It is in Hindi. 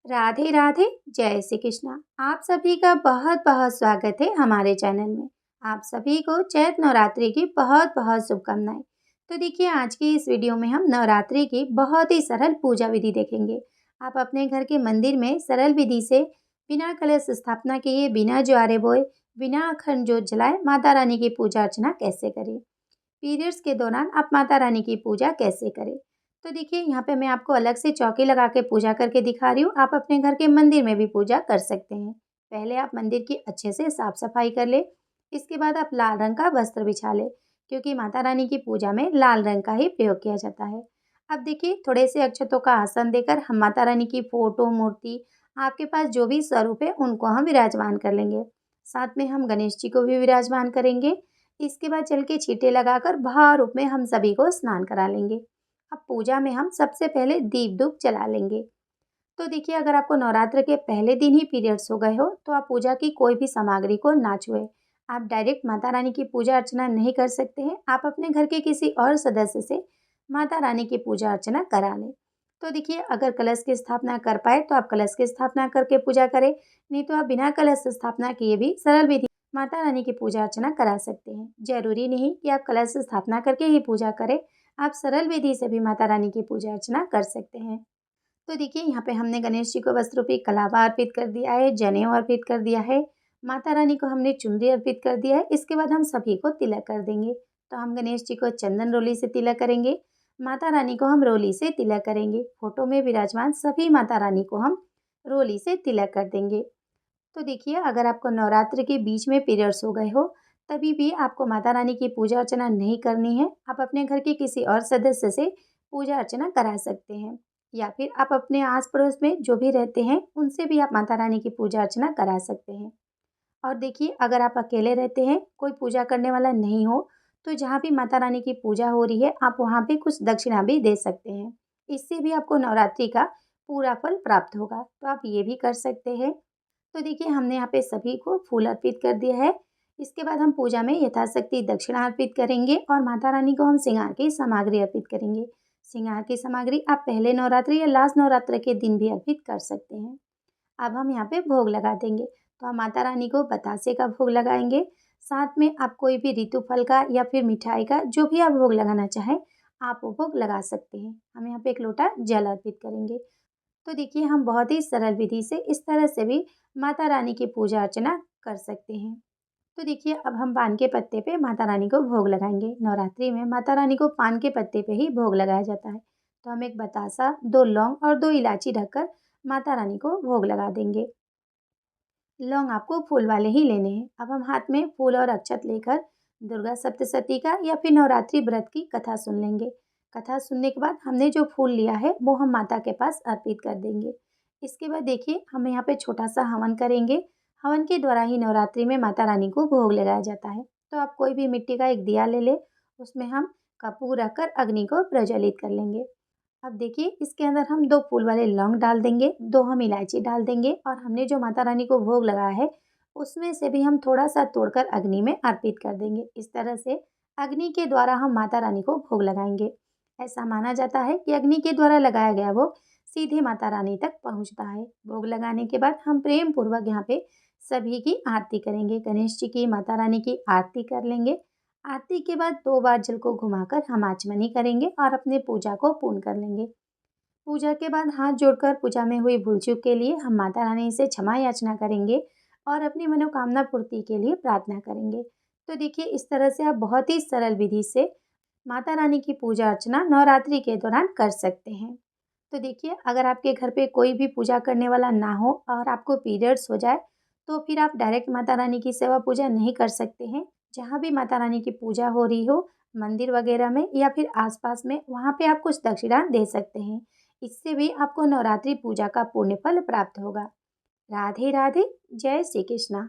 राधे राधे। जय श्री कृष्णा। आप सभी का बहुत बहुत स्वागत है हमारे चैनल में। आप सभी को चैत नवरात्रि की बहुत बहुत शुभकामनाएं। तो देखिए, आज की इस वीडियो में हम नवरात्रि की बहुत ही सरल पूजा विधि देखेंगे। आप अपने घर के मंदिर में सरल विधि से बिना कलश स्थापना किए, बिना ज्वारे बोए, बिना अखंड जोत जलाए माता रानी की पूजा अर्चना कैसे करें। पीरियड्स के दौरान आप माता रानी की पूजा कैसे करें। तो देखिए, यहाँ पे मैं आपको अलग से चौकी लगा के पूजा करके दिखा रही हूँ। आप अपने घर के मंदिर में भी पूजा कर सकते हैं। पहले आप मंदिर की अच्छे से साफ सफाई कर ले। इसके बाद आप लाल रंग का वस्त्र बिछा ले, क्योंकि माता रानी की पूजा में लाल रंग का ही प्रयोग किया जाता है। अब देखिए, थोड़े से अक्षतों का आसन देकर हम माता रानी की फोटो, मूर्ति, आपके पास जो भी स्वरूप है उनको हम विराजमान कर लेंगे। साथ में हम गणेश जी को भी विराजमान करेंगे। इसके बाद चल के छींटे लगाकर भाव रूप में हम सभी को स्नान करा लेंगे। अब पूजा में हम सबसे पहले दीप धूप जला लेंगे। तो देखिए, अगर आपको नवरात्र के पहले दिन ही पीरियड्स हो गए हो तो आप पूजा की कोई भी सामग्री को ना छुए। आप डायरेक्ट माता रानी की पूजा अर्चना नहीं कर सकते हैं। आप अपने घर के किसी और सदस्य से माता रानी की पूजा अर्चना करा लें। तो देखिए, अगर कलश की स्थापना कर पाए तो आप कलश की स्थापना करके पूजा करें, नहीं तो आप बिना कलश स्थापना किए भी सरल विधि माता रानी की पूजा अर्चना करा सकते हैं। जरूरी नहीं कि आप कलश स्थापना करके ही पूजा करें, आप सरल विधि से भी माता रानी की पूजा अर्चना कर सकते हैं। तो देखिए, यहाँ पे हमने गणेश जी को वस्त्र रूपी कलावा अर्पित कर दिया है, जनेऊ अर्पित कर दिया है, माता रानी को हमने चुनरी अर्पित कर दिया है। इसके बाद हम सभी को तिलक कर देंगे। तो हम गणेश जी को चंदन रोली से तिलक करेंगे, माता रानी को हम रोली से तिलक करेंगे। फोटो में विराजमान सभी माता रानी को हम रोली से तिलक कर देंगे। तो देखिए, अगर आपको नवरात्र के बीच में पीरियड्स हो गए हो, तभी भी आपको माता रानी की पूजा अर्चना नहीं करनी है। आप अपने घर के किसी और सदस्य से पूजा अर्चना करा सकते हैं, या फिर आप अपने आस पड़ोस में जो भी रहते हैं उनसे भी आप माता रानी की पूजा अर्चना करा सकते हैं। और देखिए, अगर आप अकेले रहते हैं, कोई पूजा करने वाला नहीं हो, तो जहाँ भी माता रानी की पूजा हो रही है आप वहाँ पे कुछ दक्षिणा भी दे सकते हैं। इससे भी आपको नवरात्रि का पूरा फल प्राप्त होगा। तो आप ये भी कर सकते हैं। तो देखिए, हमने यहाँ पे सभी को फूल अर्पित कर दिया है। इसके बाद हम पूजा में यथाशक्ति दक्षिणा अर्पित करेंगे और माता रानी को हम श्रृंगार की सामग्री अर्पित करेंगे। श्रृंगार की सामग्री आप पहले नवरात्रि या लास्ट नवरात्र के दिन भी अर्पित कर सकते हैं। अब हम यहाँ पे भोग लगा देंगे। तो हम माता रानी को बतासे का भोग लगाएंगे। साथ में आप कोई भी ऋतु फल का या फिर मिठाई का जो भी आप भोग लगाना चाहें, आप वो भोग लगा सकते हैं। हम यहाँ पे एक लोटा जल अर्पित करेंगे। तो देखिए, हम बहुत ही सरल विधि से इस तरह से भी माता रानी की पूजा अर्चना कर सकते हैं। तो देखिए, अब हम पान के पत्ते पे माता रानी को भोग लगाएंगे। नवरात्रि में माता रानी को पान के पत्ते पे ही भोग लगाया जाता है। तो हम एक बतासा, 2 लौंग और 2 इलायची ढककर माता रानी को भोग लगा देंगे। लौंग आपको फूल वाले ही लेने हैं। अब हम हाथ में फूल और अक्षत लेकर दुर्गा सप्तशती का या फिर नवरात्रि व्रत की कथा सुन लेंगे। कथा सुनने के बाद हमने जो फूल लिया है वो हम माता के पास अर्पित कर देंगे। इसके बाद देखिए, हम यहाँ पे छोटा सा हवन करेंगे। हवन के द्वारा ही नवरात्रि में माता रानी को भोग लगाया जाता है। तो आप कोई भी मिट्टी का एक दिया ले ले, उसमें हम कपूर रखकर अग्नि को प्रज्वलित कर लेंगे। अब देखिए, इसके अंदर हम 2 फूल वाले लौंग डाल देंगे, 2 हम इलायची डाल देंगे और हमने जो माता रानी को भोग लगाया है उसमें से भी हम थोड़ा-सा तोड़कर अग्नि में अर्पित कर देंगे। इस तरह से अग्नि के द्वारा हम माता रानी को भोग लगाएंगे। ऐसा माना जाता है कि अग्नि के द्वारा लगाया गया भोग सीधे माता रानी तक पहुँचता है। भोग लगाने के बाद हम प्रेम पूर्वक यहाँ पे सभी की आरती करेंगे। गणेश जी की, माता रानी की आरती कर लेंगे। आरती के बाद 2 बार जल को घुमाकर हम आचमनी करेंगे और अपने पूजा को पूर्ण कर लेंगे। पूजा के बाद हाथ जोड़कर पूजा में हुई भूल चूक के लिए हम माता रानी से क्षमा याचना करेंगे और अपनी मनोकामना पूर्ति के लिए प्रार्थना करेंगे। तो देखिए, इस तरह से आप बहुत ही सरल विधि से माता रानी की पूजा अर्चना नवरात्रि के दौरान कर सकते हैं। तो देखिए, अगर आपके घर पे कोई भी पूजा करने वाला ना हो और आपको पीरियड्स हो जाए, तो फिर आप डायरेक्ट माता रानी की सेवा पूजा नहीं कर सकते हैं। जहाँ भी माता रानी की पूजा हो रही हो, मंदिर वगैरह में या फिर आसपास में, वहाँ पे आप कुछ दक्षिणा दे सकते हैं। इससे भी आपको नवरात्रि पूजा का पुण्य फल प्राप्त होगा। राधे राधे। जय श्री कृष्णा।